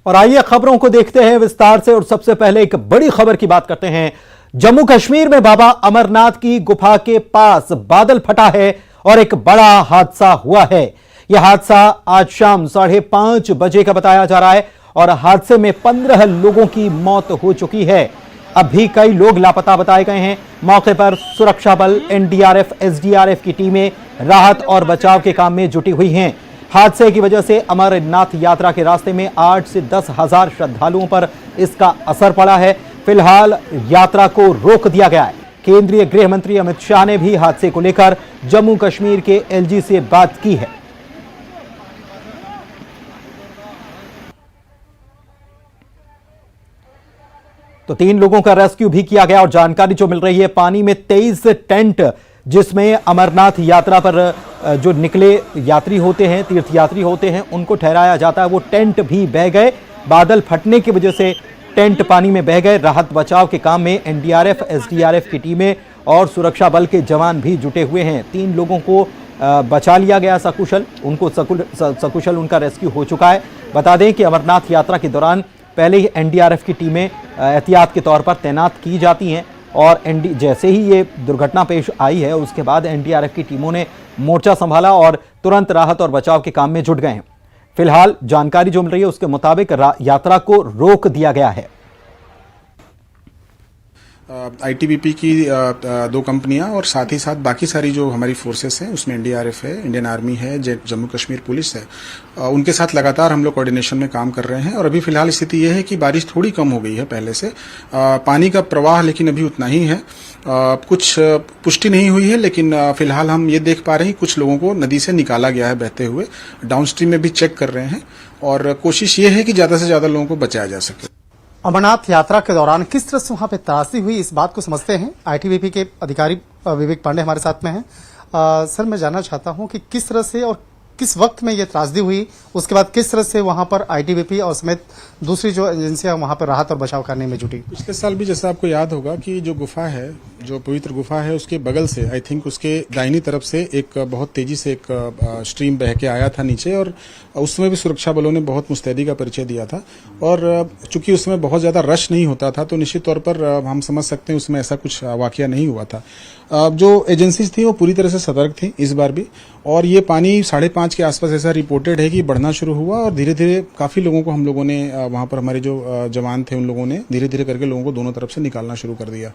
और आइए खबरों को देखते हैं विस्तार से। और सबसे पहले एक बड़ी खबर की बात करते हैं। जम्मू कश्मीर में बाबा अमरनाथ की गुफा के पास बादल फटा है और एक बड़ा हादसा हुआ है। यह हादसा आज शाम 5:30 बजे का बताया जा रहा है और हादसे में 15 लोगों की मौत हो चुकी है। अब भी कई लोग लापता बताए गए हैं। मौके पर सुरक्षा बल, एनडीआरएफ, एसडीआरएफ की टीमें राहत और बचाव के काम में जुटी हुई हैं। हादसे की वजह से अमरनाथ यात्रा के रास्ते में 8 से 10 हजार श्रद्धालुओं पर इसका असर पड़ा है। फिलहाल यात्रा को रोक दिया गया है। केंद्रीय गृह मंत्री अमित शाह ने भी हादसे को लेकर जम्मू कश्मीर के एलजी से बात की है। तो 3 लोगों का रेस्क्यू भी किया गया और जानकारी जो मिल रही है, पानी में 23 टेंट जिसमें अमरनाथ यात्रा पर जो निकले यात्री होते हैं, तीर्थयात्री होते हैं, उनको ठहराया जाता है, वो टेंट भी बह गए। बादल फटने की वजह से टेंट पानी में बह गए। राहत बचाव के काम में एनडीआरएफ, एसडीआरएफ की टीमें और सुरक्षा बल के जवान भी जुटे हुए हैं। 3 लोगों को बचा लिया गया सकुशल, सकुशल उनका रेस्क्यू हो चुका है। बता दें कि अमरनाथ यात्रा के दौरान पहले ही एनडीआरएफ की टीमें एहतियात के तौर पर तैनात की जाती हैं और जैसे ही ये दुर्घटना पेश आई है उसके बाद एनडीआरएफ की टीमों ने मोर्चा संभाला और तुरंत राहत और बचाव के काम में जुट गए हैं। फिलहाल जानकारी जो मिल रही है उसके मुताबिक यात्रा को रोक दिया गया है। आईटीबीपी की 2 कंपनियां और साथ ही साथ बाकी सारी जो हमारी फोर्सेस हैं उसमें एनडीआरएफ है, इंडियन आर्मी है, जम्मू कश्मीर पुलिस है, उनके साथ लगातार हम लोग कोऑर्डिनेशन में काम कर रहे हैं। और अभी फिलहाल स्थिति यह है कि बारिश थोड़ी कम हो गई है पहले से। पानी का प्रवाह लेकिन अभी उतना ही है। कुछ पुष्टि नहीं हुई है, लेकिन फिलहाल हम ये देख पा रहे हैं कुछ लोगों को नदी से निकाला गया है बहते हुए। डाउनस्ट्रीम में भी चेक कर रहे हैं और कोशिश ये है कि ज्यादा से ज्यादा लोगों को बचाया जा सके। अमरनाथ यात्रा के दौरान किस तरह से वहां पे त्रासदी हुई, इस बात को समझते हैं। आईटीबीपी के अधिकारी विवेक पांडे हमारे साथ में हैं। सर, मैं जानना चाहता हूं कि किस तरह से और किस वक्त में ये त्रासदी हुई, उसके बाद किस तरह से वहां पर आईटीबीपी और समेत दूसरी जो एजेंसियां वहां पर राहत और बचाव करने में जुटी। पिछले साल भी जैसा आपको याद होगा कि जो गुफा है, जो पवित्र गुफा है, उसके बगल से आई थिंक उसके दाहिनी तरफ से एक बहुत तेजी से एक स्ट्रीम बह के आया था नीचे और उस समय भी सुरक्षा बलों ने बहुत मुस्तैदी का परिचय दिया था। और चूंकि उस समय बहुत ज्यादा रश नहीं होता था तो निश्चित तौर पर हम समझ सकते हैं उसमें ऐसा कुछ वाकया नहीं हुआ था। जो एजेंसीज थी वो पूरी तरह से सतर्क थी इस बार भी। और ये पानी 5:30 के आसपास ऐसा रिपोर्टेड है कि बढ़ना शुरू हुआ और धीरे धीरे काफी लोगों को हम लोगों ने वहां पर हमारे जो जवान थे उन लोगों ने धीरे धीरे करके लोगों को दोनों तरफ से निकालना शुरू कर दिया।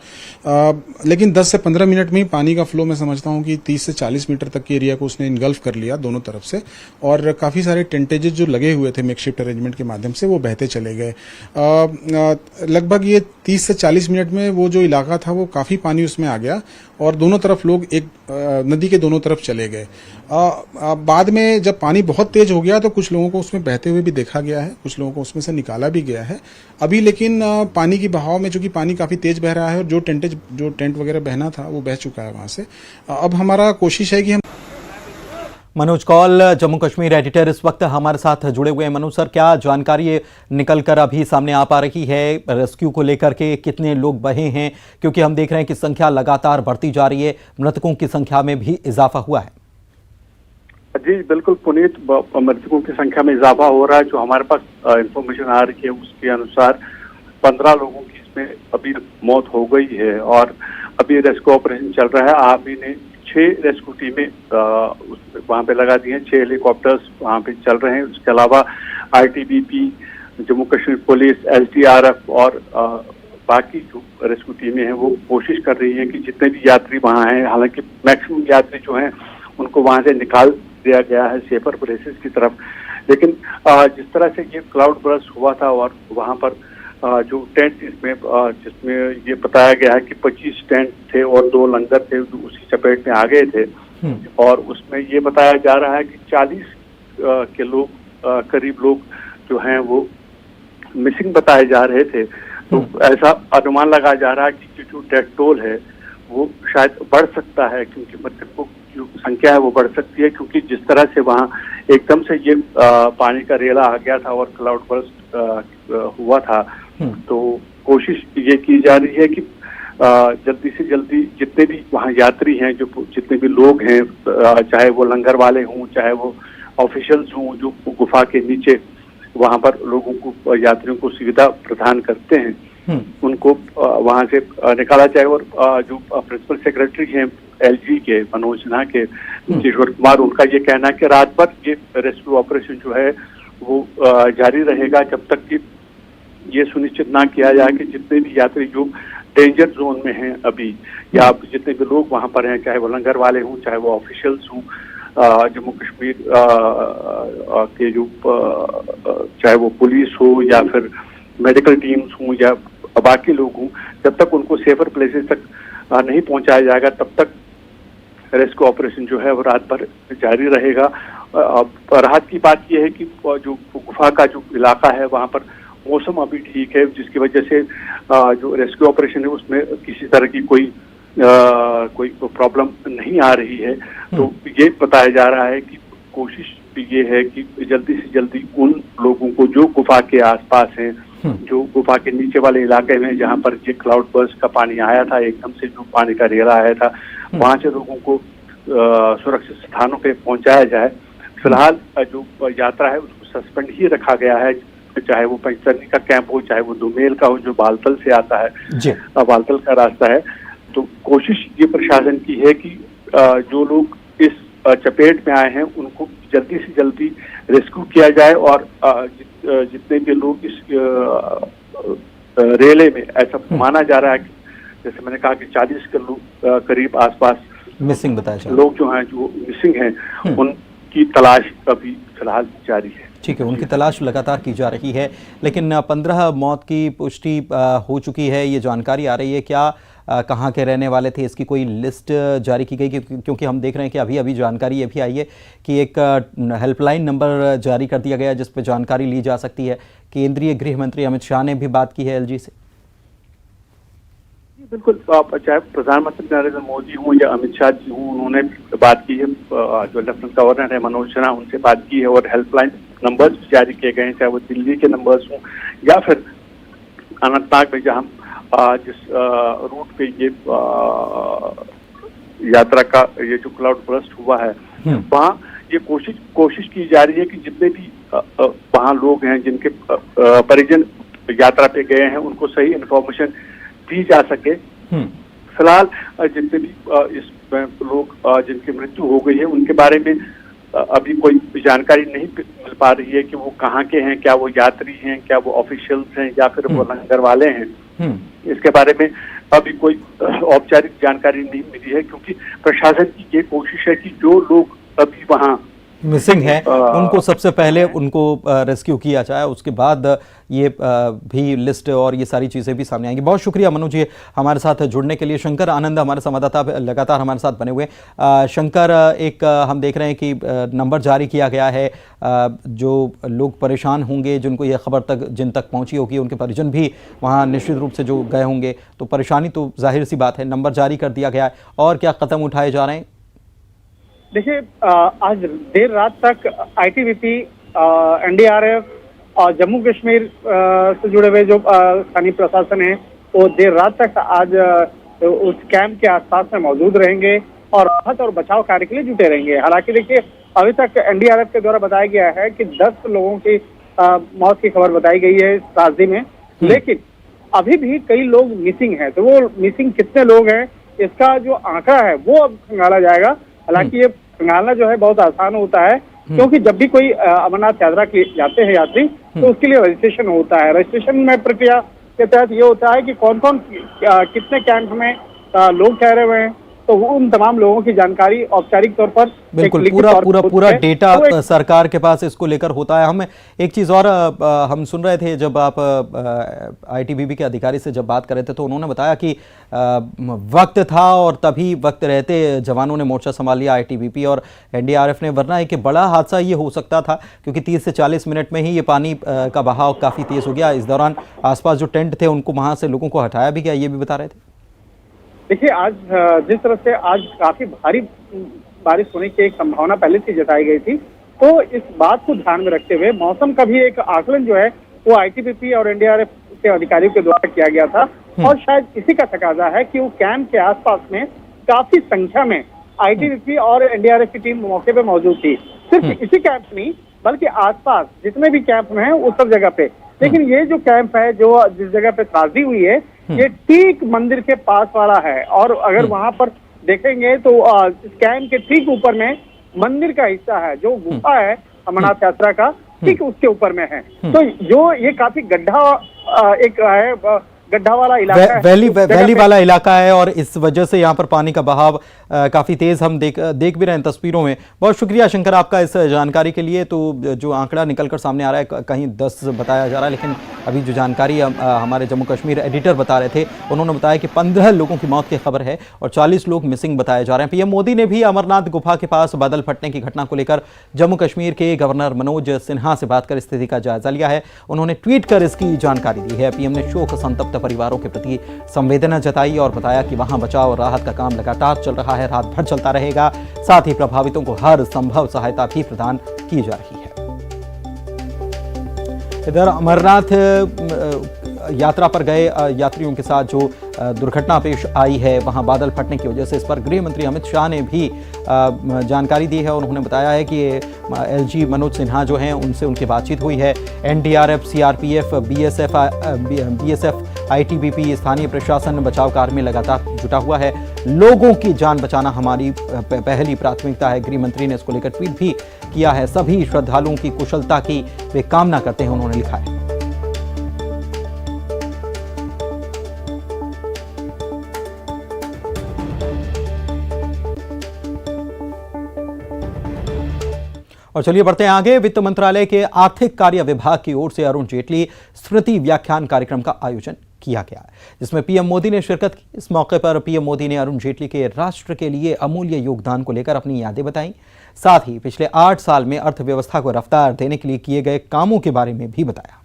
लेकिन 10 से 15 मिनट में ही पानी का फ्लो मैं समझता हूं कि 30 से 40 मीटर तक के एरिया को उसने इनगल्फ कर लिया दोनों तरफ से। और काफी सारे टेंटेजेस जो लगे हुए थे मेकशिफ्ट अरेंजमेंट के माध्यम से वो बहते चले गए। लगभग ये 30 से 40 मिनट में वो जो इलाका था वो काफी पानी उसमें आ गया और दोनों तरफ लोग एक नदी के दोनों तरफ चले गए। बाद में जब पानी बहुत तेज हो गया तो कुछ लोगों को उसमें बहते हुए भी देखा गया है, कुछ लोगों को उसमें से निकाला भी गया है अभी। लेकिन पानी की बहाव में चूंकि पानी काफी तेज बह रहा है और जो टेंट वगैरह बहना था वो बह चुका है वहां से। अब हमारा कोशिश है कि हम मनोज कौल, जम्मू कश्मीर एडिटर, इस वक्त हमारे साथ जुड़े हुए हैं। मनोज सर, क्या जानकारी निकल कर अभी सामने आ पा रही है रेस्क्यू को लेकर के? कितने लोग बहे हैं? क्योंकि हम देख रहे हैं कि संख्या लगातार बढ़ती जा रही है, मृतकों की संख्या में भी इजाफा हुआ है। जी बिल्कुल पुनीत, मृतकों की संख्या में इजाफा हो रहा है। जो हमारे पास इंफॉर्मेशन आ रही है उसके अनुसार 15 लोगों की इसमें अभी मौत हो गई है और अभी रेस्क्यू ऑपरेशन चल रहा है। आर्मी ने 6 रेस्क्यू टीमें वहां पे लगा दी हैं, 6 हेलीकॉप्टर्स वहां पे चल रहे हैं। उसके अलावा ITBP, Jammu Kashmir police, SDRF और बाकी जो रेस्क्यू टीमें हैं वो कोशिश कर रही हैं कि जितने भी यात्री वहां हैं, हालांकि मैक्सिमम यात्री जो हैं उनको वहां से निकाल दिया गया है सेफर प्लेसेस की तरफ। लेकिन जिस तरह से ये क्लाउड बर्स्ट हुआ था और वहां पर जो टेंट जिसमें ये बताया गया है कि 25 टेंट थे और 2 लंगर थे जो उसी चपेट में आ गए थे। और उसमें ये बताया जा रहा है कि 40 के लोग करीब लोग जो हैं वो मिसिंग बताए जा रहे थे। तो ऐसा अनुमान लगाया जा रहा है कि जो डेथ टोल है वो शायद बढ़ सकता है, क्योंकि मृतकों की जो संख्या है वो बढ़ सकती है, क्योंकि जिस तरह से वहाँ एकदम से ये पानी का रेला आ गया था और क्लाउड बर्स्ट हुआ था। तो कोशिश ये की जा रही है कि जल्दी से जल्दी जितने भी वहाँ यात्री हैं, जो जितने भी लोग हैं, चाहे वो लंगर वाले हों, चाहे वो ऑफिशियल्स हों जो गुफा के नीचे वहां पर लोगों को, यात्रियों को सुविधा प्रदान करते हैं, उनको वहां से निकाला जाए। और जो प्रिंसिपल सेक्रेटरी हैं एलजी के, मनोज सिन्हा के, किशोर कुमार, उनका ये कहना है कि रात भर ये रेस्क्यू ऑपरेशन जो है वो जारी रहेगा जब तक कि ये सुनिश्चित ना किया जाए कि जितने भी यात्री जो डेंजर जोन में हैं अभी, या जितने भी लोग वहां पर हैं, चाहे वो लंगर वाले हों, चाहे वो ऑफिशियल्स हों, जम्मू कश्मीर के जो चाहे वो पुलिस हो या फिर मेडिकल टीम्स हों या बाकी लोग हों, जब तक उनको सेफर प्लेसेस तक नहीं पहुंचाया जाएगा तब तक रेस्क्यू ऑपरेशन जो है वो रात भर जारी रहेगा। राहत की बात यह है कि जो गुफा का जो इलाका है वहां पर मौसम अभी ठीक है, जिसकी वजह से जो रेस्क्यू ऑपरेशन है उसमें किसी तरह की कोई प्रॉब्लम नहीं आ रही है। तो ये बताया जा रहा है कि कोशिश ये है कि जल्दी से जल्दी उन लोगों को जो गुफा के आसपास हैं, जो गुफा के नीचे वाले इलाके में जहां पर ये क्लाउड बर्स्ट का पानी आया था, एकदम से जो पानी का रेला आया था, वहां से लोगों को सुरक्षित स्थानों पे पहुंचाया जाए। फिलहाल जो यात्रा है उसको सस्पेंड ही रखा गया है, चाहे वो पंचतरनी का कैंप हो, चाहे वो दुमेल का हो जो बालतल से आता है, बालतल का रास्ता है। तो कोशिश ये प्रशासन की है कि जो लोग इस चपेट में आए हैं उनको जल्दी से जल्दी रेस्क्यू किया जाए और जितने भी लोग इस रेले में, ऐसा माना जा रहा है कि जैसे मैंने कहा कि 40 के लोग करीब आसपास मिसिंग बताया लोग जो हैं जो मिसिंग हैं उनकी तलाश अभी फिलहाल जारी है। ठीक है, उनकी तलाश लगातार की जा रही है, लेकिन 15 मौत की पुष्टि हो चुकी है, ये जानकारी आ रही है। क्या कहाँ के रहने वाले थे, इसकी कोई लिस्ट जारी की गई? क्योंकि हम देख रहे हैं कि अभी अभी जानकारी ये भी आई है कि एक हेल्पलाइन नंबर जारी कर दिया गया है जिस पर जानकारी ली जा सकती है। केंद्रीय गृह मंत्री अमित शाह ने भी बात की है एलजी से। बिल्कुल, चाहे प्रधानमंत्री नरेंद्र मोदी हों या अमित शाह जी हों, उन्होंने बात की है। जो लेफ्टिनेंट गवर्नर है मनोज सिन्हा, उनसे बात की है और हेल्पलाइन नंबर्स भी जारी किए गए हैं, चाहे वो दिल्ली के नंबर्स हों या फिर अनंतनाग में जहां जिस रूट पे ये यात्रा का ये जो क्लाउड बर्स्ट हुआ है, वहाँ ये कोशिश की जा रही है कि जितने भी वहाँ लोग हैं जिनके परिजन यात्रा पे गए हैं उनको सही इन्फॉर्मेशन दी जा सके। फिलहाल जितने भी इसमें लोग जिनकी मृत्यु हो गई है उनके बारे में अभी कोई जानकारी नहीं मिल पा रही है कि वो कहाँ के हैं, क्या वो यात्री हैं, क्या वो ऑफिशियल्स हैं या फिर वो लंगर वाले हैं। इसके बारे में अभी कोई औपचारिक जानकारी नहीं मिली है, क्योंकि प्रशासन की ये कोशिश है कि जो लोग अभी वहाँ मिसिंग है उनको सबसे पहले उनको रेस्क्यू किया जाए, उसके बाद ये भी लिस्ट और ये सारी चीज़ें भी सामने आएंगी। बहुत शुक्रिया मनोज जी हमारे साथ जुड़ने के लिए। शंकर आनंद हमारे संवाददाता लगातार हमारे साथ बने हुए। शंकर, एक हम देख रहे हैं कि नंबर जारी किया गया है, जो लोग परेशान होंगे, जिनको ये खबर जिन तक पहुंची होगी, उनके परिजन भी वहाँ निश्चित रूप से जो गए होंगे, तो परेशानी तो जाहिर सी बात है। नंबर जारी कर दिया गया है और क्या कदम उठाए जा रहे हैं? देखिए, आज देर रात तक आईटीबीपी, एनडीआरएफ और जम्मू कश्मीर से जुड़े हुए जो स्थानीय प्रशासन है वो देर रात तक आज उस कैंप के आसपास में मौजूद रहेंगे और राहत और बचाव कार्य के लिए जुटे रहेंगे। हालांकि देखिए, अभी तक एनडीआरएफ के द्वारा बताया गया है कि 10 लोगों की मौत की खबर बताई गई है इस त्रासदी में, लेकिन अभी भी कई लोग मिसिंग हैं। तो वो मिसिंग कितने लोग हैं इसका जो आंकड़ा है वो अब खंगाला जाएगा। हालांकि ये खंगालना जो है बहुत आसान होता है, क्योंकि जब भी कोई अमरनाथ यात्रा के जाते हैं यात्री तो उसके लिए रजिस्ट्रेशन होता है। रजिस्ट्रेशन में प्रक्रिया के तहत ये होता है कि कौन कौन कितने कैंप में लोग ठहरे हुए हैं, तो उन तमाम लोगों की जानकारी औपचारिक तौर पर बिल्कुल पूरा डेटा सरकार के पास इसको लेकर होता है। हम एक चीज़ और हम सुन रहे थे जब आप आईटीबीपी के अधिकारी से जब बात कर रहे थे तो उन्होंने बताया कि वक्त था और तभी वक्त रहते जवानों ने मोर्चा संभाल लिया, आईटीबीपी और एनडीआरएफ ने, वरना एक बड़ा हादसा ये हो सकता था, क्योंकि 30 से 40 मिनट में ही ये पानी का बहाव काफ़ी तेज़ हो गया। इस दौरान आसपास जो टेंट थे उनको वहाँ से लोगों को हटाया भी गया, ये भी बता रहे थे। देखिए, आज जिस तरह से आज काफी भारी बारिश होने की एक संभावना पहले से जताई गई थी, तो इस बात को ध्यान में रखते हुए मौसम का भी एक आकलन जो है वो आईटीबीपी और एनडीआरएफ के अधिकारियों के द्वारा किया गया था और शायद इसी का तकाजा है कि वो कैंप के आसपास में काफी संख्या में आईटीबीपी और एनडीआरएफ की टीम मौके पे मौजूद थी। सिर्फ इसी कैंप नहीं बल्कि आसपास जितने भी कैंप में हैं उस सब जगह पे। लेकिन ये जो कैंप है जो जिस जगह पे त्रासदी हुई है ये ठीक मंदिर के पास वाला है, और अगर वहां पर देखेंगे तो इस कैंप के ठीक ऊपर में मंदिर का हिस्सा है, जो गुफा है अमरनाथ यात्रा का ठीक उसके ऊपर में है। तो जो ये काफी गड्ढा एक है, गड्ढा वाला इलाका है, वैली वाला इलाका है, और इस वजह से यहाँ पर पानी का बहाव काफी तेज हम देख भी रहे हैं तस्वीरों में। बहुत शुक्रिया शंकर आपका इस जानकारी के लिए। तो जो आंकड़ा निकलकर सामने आ रहा है कहीं 10 बताया जा रहा है, लेकिन अभी जो जानकारी हमारे जम्मू कश्मीर एडिटर बता रहे थे, उन्होंने बताया कि 15 लोगों की मौत की खबर है और 40 लोग मिसिंग बताए जा रहे हैं। पीएम मोदी ने भी अमरनाथ गुफा के पास बादल फटने की घटना को लेकर जम्मू कश्मीर के गवर्नर मनोज सिन्हा से बात कर स्थिति का जायजा लिया है। उन्होंने ट्वीट कर इसकी जानकारी दी है। पीएम ने शोक संतप्त परिवारों के प्रति संवेदना जताई और बताया कि वहां बचाव और राहत का काम लगातार चल रहा है, रात भर चलता रहेगा। साथ ही प्रभावितों को हर संभव सहायता भी प्रदान की जा रही है। इधर अमरनाथ यात्रा पर गए यात्रियों के साथ जो दुर्घटना पेश आई है, वहां बादल फटने की वजह से, इस पर गृह मंत्री अमित शाह ने भी जानकारी दी है। उन्होंने बताया है कि एलजी मनोज सिन्हा जो हैं उनसे उनकी बातचीत हुई है। एनडीआरएफ, सीआरपीएफ, बीएसएफ, आईटीबीपी, स्थानीय प्रशासन, बचाव कार्य में लगातार जुटा हुआ है। लोगों की जान बचाना हमारी पहली प्राथमिकता है। गृह मंत्री ने इसको लेकर ट्वीट भी किया है। सभी श्रद्धालुओं की कुशलता की वे कामना करते हैं, उन्होंने लिखा है। और चलिए बढ़ते हैं आगे। वित्त मंत्रालय के आर्थिक कार्य विभाग की ओर से अरुण जेटली स्मृति व्याख्यान कार्यक्रम का आयोजन किया गया, जिसमें पीएम मोदी ने शिरकत की। इस मौके पर पीएम मोदी ने अरुण जेटली के राष्ट्र के लिए अमूल्य योगदान को लेकर अपनी यादें बताई। साथ ही पिछले 8 साल में अर्थव्यवस्था को रफ्तार देने के लिए किए गए कामों के बारे में भी बताया।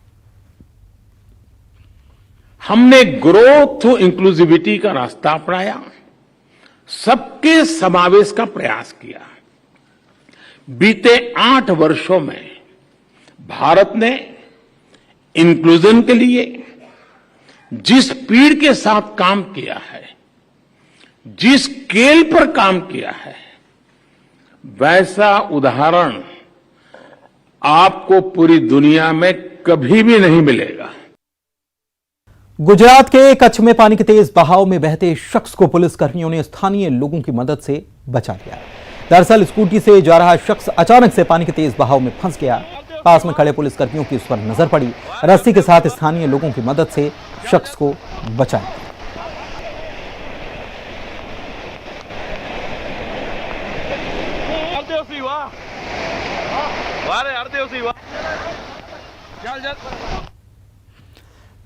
हमने ग्रोथ थ्रू इंक्लूसिविटी का रास्ता अपनाया, सबके समावेश का प्रयास किया। बीते 8 वर्षों में भारत ने इंक्लूजन के लिए जिस स्पीड के साथ काम किया है, जिस स्केल पर काम किया है, वैसा उदाहरण आपको पूरी दुनिया में कभी भी नहीं मिलेगा। गुजरात के कच्छ में पानी के तेज बहाव में बहते शख्स को पुलिस कर्मियों ने स्थानीय लोगों की मदद से बचा लिया। दरअसल स्कूटी से जा रहा शख्स अचानक से पानी के तेज बहाव में फंस गया। पास में खड़े पुलिस कर्मियों की उस पर नजर पड़ी। रस्सी के साथ स्थानीय लोगों की मदद से शख्स को बचाया।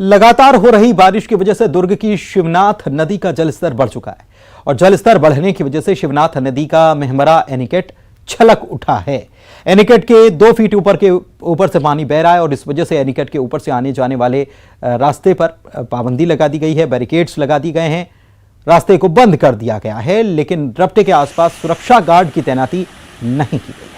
लगातार हो रही बारिश की वजह से दुर्ग की शिवनाथ नदी का जलस्तर बढ़ चुका है और जलस्तर बढ़ने की वजह से शिवनाथ नदी का मेहमरा एनीकट छलक उठा है। एनीकट के 2 फीट ऊपर से पानी बह रहा है और इस वजह से एनीकट के ऊपर से आने जाने वाले रास्ते पर पाबंदी लगा दी गई है, बैरिकेड्स लगा दी गए हैं, रास्ते को बंद कर दिया गया है, लेकिन रपटे के आसपास सुरक्षा गार्ड की तैनाती नहीं की गई है।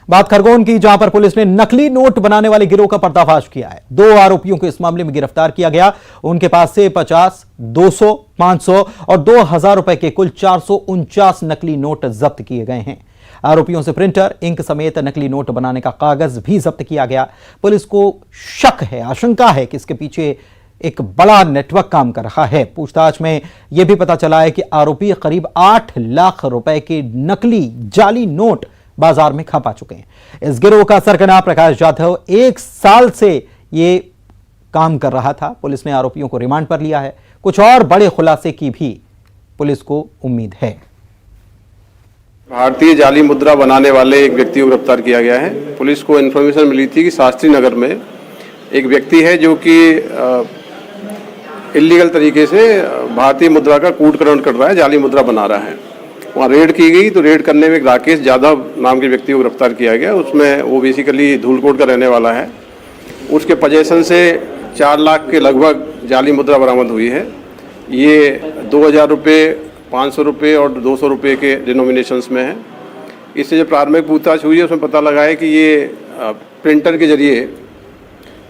बात खरगोन की, जहां पर पुलिस ने नकली नोट बनाने वाले गिरोह का पर्दाफाश किया है। 2 आरोपियों को इस मामले में गिरफ्तार किया गया। उनके पास से 50, 200, 500 और 2000 रुपए के कुल 449 नकली नोट जब्त किए गए हैं। आरोपियों से प्रिंटर, इंक समेत नकली नोट बनाने का कागज भी जब्त किया गया। पुलिस को शक है, आशंका है कि इसके पीछे एक बड़ा नेटवर्क काम कर रहा है। पूछताछ में यह भी पता चला है कि आरोपी करीब 8 लाख रुपए के नकली जाली नोट बाजार में खपा चुके हैं। इस गिरोह का सरगना प्रकाश यादव 1 साल से ये काम कर रहा था। पुलिस ने आरोपियों को रिमांड पर लिया है। कुछ और बड़े खुलासे की भी पुलिस को उम्मीद है। भारतीय जाली मुद्रा बनाने वाले एक व्यक्ति को गिरफ्तार किया गया है। पुलिस को इन्फॉर्मेशन मिली थी कि शास्त्री नगर में एक व्यक्ति है जो कि इलीगल तरीके से भारतीय मुद्रा का कूटकरण कर रहा है, जाली मुद्रा बना रहा है। वहाँ रेड की गई तो रेड करने में एक राकेश यादव नाम के व्यक्ति को गिरफ्तार किया गया। उसमें वो बेसिकली धूलकोट का रहने वाला है। उसके पोजेशन से 4 लाख के लगभग जाली मुद्रा बरामद हुई है। ये 2000 रुपये, 500 रुपये और 200 रुपये के डिनोमिनेशंस में है। इससे जो प्रारंभिक पूछताछ हुई है उसमें पता लगा है कि ये प्रिंटर के जरिए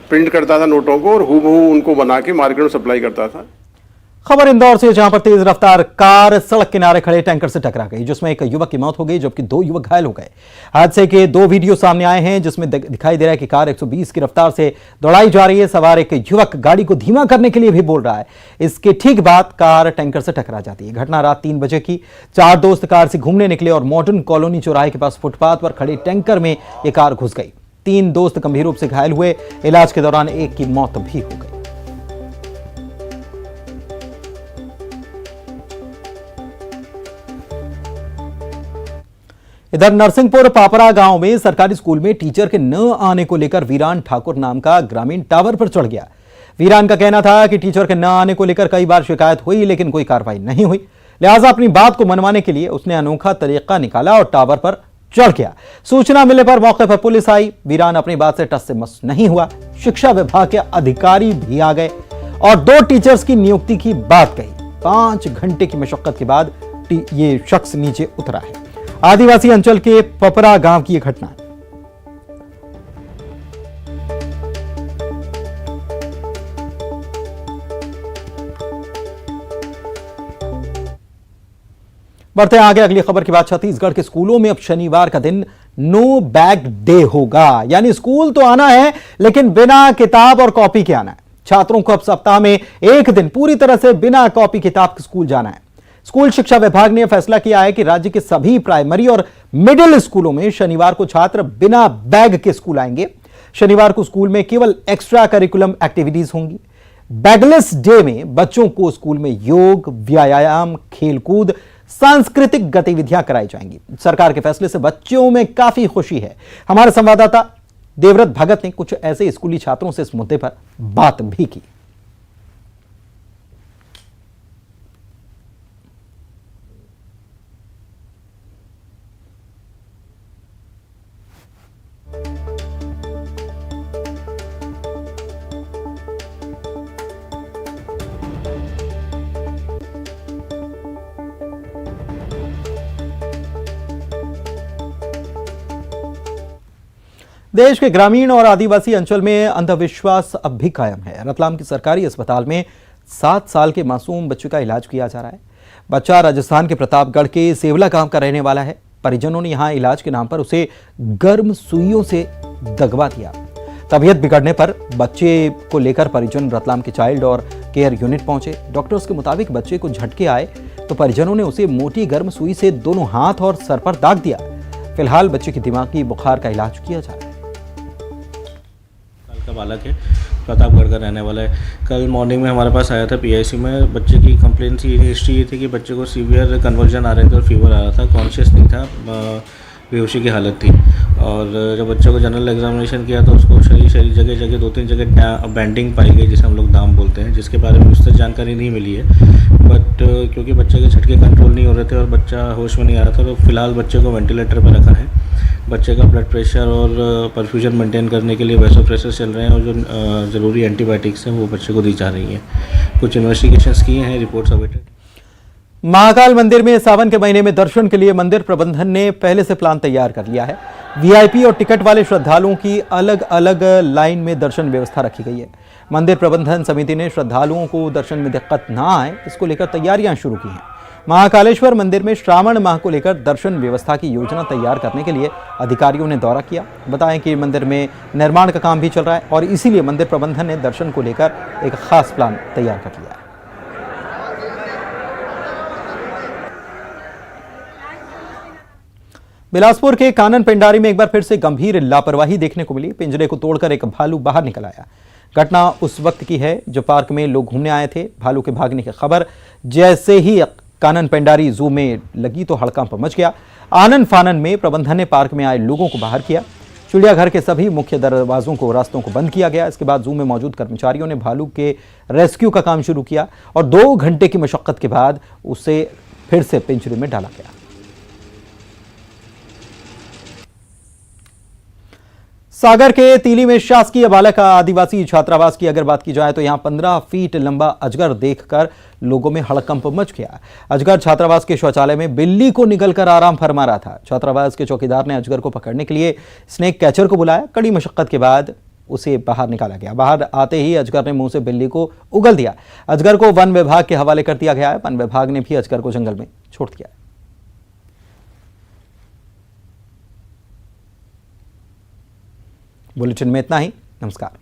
प्रिंट करता था नोटों को और हूबहू उनको बना के मार्केट में सप्लाई करता था। खबर इंदौर से, जहां पर तेज रफ्तार कार सड़क किनारे खड़े टैंकर से टकरा गई, जिसमें एक युवक की मौत हो गई जबकि 2 युवक घायल हो गए। हादसे के 2 वीडियो सामने आए हैं जिसमें दिखाई दे रहा है कि कार 120 की रफ्तार से दौड़ाई जा रही है। सवार एक युवक गाड़ी को धीमा करने के लिए भी बोल रहा है। इसके ठीक बाद कार टैंकर से टकरा जाती है। घटना रात 3 बजे की। 4 दोस्त कार से घूमने निकले और मॉडर्न कॉलोनी चौराहे के पास फुटपाथ पर खड़े टैंकर में यह कार घुस गई। 3 दोस्त गंभीर रूप से घायल हुए। इलाज के दौरान एक की मौत भी हो गई। इधर नरसिंहपुर पापरा गांव में सरकारी स्कूल में टीचर के न आने को लेकर वीरान ठाकुर नाम का ग्रामीण टावर पर चढ़ गया। वीरान का कहना था कि टीचर के न आने को लेकर कई बार शिकायत हुई लेकिन कोई कार्रवाई नहीं हुई। लिहाजा अपनी बात को मनवाने के लिए उसने अनोखा तरीका निकाला और टावर पर चढ़ गया। सूचना मिलने पर मौके पर पुलिस आई। वीरान अपनी बात से टस से मस नहीं हुआ। शिक्षा विभाग के अधिकारी भी आ गए और 2 टीचर्स की नियुक्ति की बात कही। 5 घंटे की मशक्कत के बाद ये शख्स नीचे उतरा है। आदिवासी अंचल के पपरा गांव की यह घटना है। बढ़ते हैं आगे अगली खबर की बात। छत्तीसगढ़ के स्कूलों में अब शनिवार का दिन नो बैग डे होगा, यानी स्कूल तो आना है लेकिन बिना किताब और कॉपी के आना है। छात्रों को अब सप्ताह में एक दिन पूरी तरह से बिना कॉपी किताब के स्कूल जाना है। स्कूल शिक्षा विभाग ने फैसला किया है कि राज्य के सभी प्राइमरी और मिडिल स्कूलों में शनिवार को छात्र बिना बैग के स्कूल आएंगे। शनिवार को स्कूल में केवल एक्स्ट्रा करिकुलम एक्टिविटीज होंगी। बैगलेस डे में बच्चों को स्कूल में योग, व्यायाम, खेलकूद, सांस्कृतिक गतिविधियां कराई जाएंगी। सरकार के फैसले से बच्चों में काफी खुशी है। हमारे संवाददाता देवव्रत भगत ने कुछ ऐसे स्कूली छात्रों से इस मुद्दे पर बात भी की। देश के ग्रामीण और आदिवासी अंचल में अंधविश्वास अब भी कायम है। रतलाम के सरकारी अस्पताल में 7 साल के मासूम बच्चे का इलाज किया जा रहा है। बच्चा राजस्थान के प्रतापगढ़ के सेवला गांव का रहने वाला है। परिजनों ने यहां इलाज के नाम पर उसे गर्म सुइयों से दगवा दिया। तबीयत बिगड़ने पर बच्चे को लेकर परिजन रतलाम के चाइल्ड और केयर यूनिट पहुंचे। डॉक्टर्स के मुताबिक बच्चे को झटके आए तो परिजनों ने उसे मोटी गर्म सुई से दोनों हाथ और सर पर दाग दिया। फिलहाल बच्चे की दिमागी बुखार का इलाज किया जा रहा है। का बालक है, प्रतापगढ़ का रहने वाला है। कल मॉर्निंग में हमारे पास आया था पीआईसी में। बच्चे की कंप्लेन थी, हिस्ट्री ये थी कि बच्चे को सीवियर कन्वर्जन आ रहे थे और फीवर आ रहा था, कॉन्शियस नहीं था, बेहोशी की हालत थी। और जब बच्चे को जनरल एग्जामिनेशन किया तो उसको शरीर जगह जगह 2-3 जगह बैंडिंग पाई गई, जिसे हम लोग दाम बोलते हैं, जिसके बारे में विस्तृत जानकारी नहीं मिली है। बट क्योंकि बच्चे के झटके कंट्रोल नहीं हो रहे थे और बच्चा होश में नहीं आ रहा था, तो फिलहाल बच्चे को वेंटिलेटर पर रखा है। बच्चे का ब्लड प्रेशर और परफ्यूजन मेंटेन करने के लिए वैसोप्रेसर चल रहे हैं और जो ज़रूरी एंटीबायोटिक्स हैं वो बच्चे को दी जा रही हैं। कुछ इन्वेस्टिगेशंस किए हैं, रिपोर्ट्स अवेटेड। महाकाल मंदिर में सावन के महीने में दर्शन के लिए मंदिर प्रबंधन ने पहले से प्लान तैयार कर लिया है। वीआईपी और टिकट वाले श्रद्धालुओं की अलग अलग लाइन में दर्शन व्यवस्था रखी गई है। मंदिर प्रबंधन समिति ने श्रद्धालुओं को दर्शन में दिक्कत ना आए, इसको लेकर तैयारियां शुरू की हैं। महाकालेश्वर मंदिर में श्रावण माह को लेकर दर्शन व्यवस्था की योजना तैयार करने के लिए अधिकारियों ने दौरा किया। बताएं कि मंदिर में निर्माण का काम भी चल रहा है और इसीलिए मंदिर प्रबंधन ने दर्शन को लेकर एक खास प्लान तैयार कर लिया है। बिलासपुर के कानन पेंडारी में एक बार फिर से गंभीर लापरवाही देखने को मिली। पिंजरे को तोड़कर एक भालू बाहर निकल आया। घटना उस वक्त की है जब पार्क में लोग घूमने आए थे। भालू के भागने की खबर जैसे ही कानन पेंडारी जू में लगी तो हड़कंप मच गया। आनन फानन में प्रबंधन ने पार्क में आए लोगों को बाहर किया। चिड़ियाघर के सभी मुख्य दरवाजों को, रास्तों को बंद किया गया। इसके बाद जू में मौजूद कर्मचारियों ने भालू के रेस्क्यू का काम शुरू किया और 2 घंटे की मशक्कत के बाद उसे फिर से पिंजरे में डाला गया। सागर के तीली में शासकीय बालक आदिवासी छात्रावास की अगर बात की जाए तो यहां 15 फीट लंबा अजगर देखकर लोगों में हड़कंप मच गया। अजगर छात्रावास के शौचालय में बिल्ली को निगलकर आराम फरमा रहा था। छात्रावास के चौकीदार ने अजगर को पकड़ने के लिए स्नेक कैचर को बुलाया। कड़ी मशक्कत के बाद उसे बाहर निकाला गया। बाहर आते ही अजगर ने मुंह से बिल्ली को उगल दिया। अजगर को वन विभाग के हवाले कर दिया गया है। वन विभाग ने भी अजगर को जंगल में छोड़ दिया है। बुलेटिन में इतना ही। नमस्कार।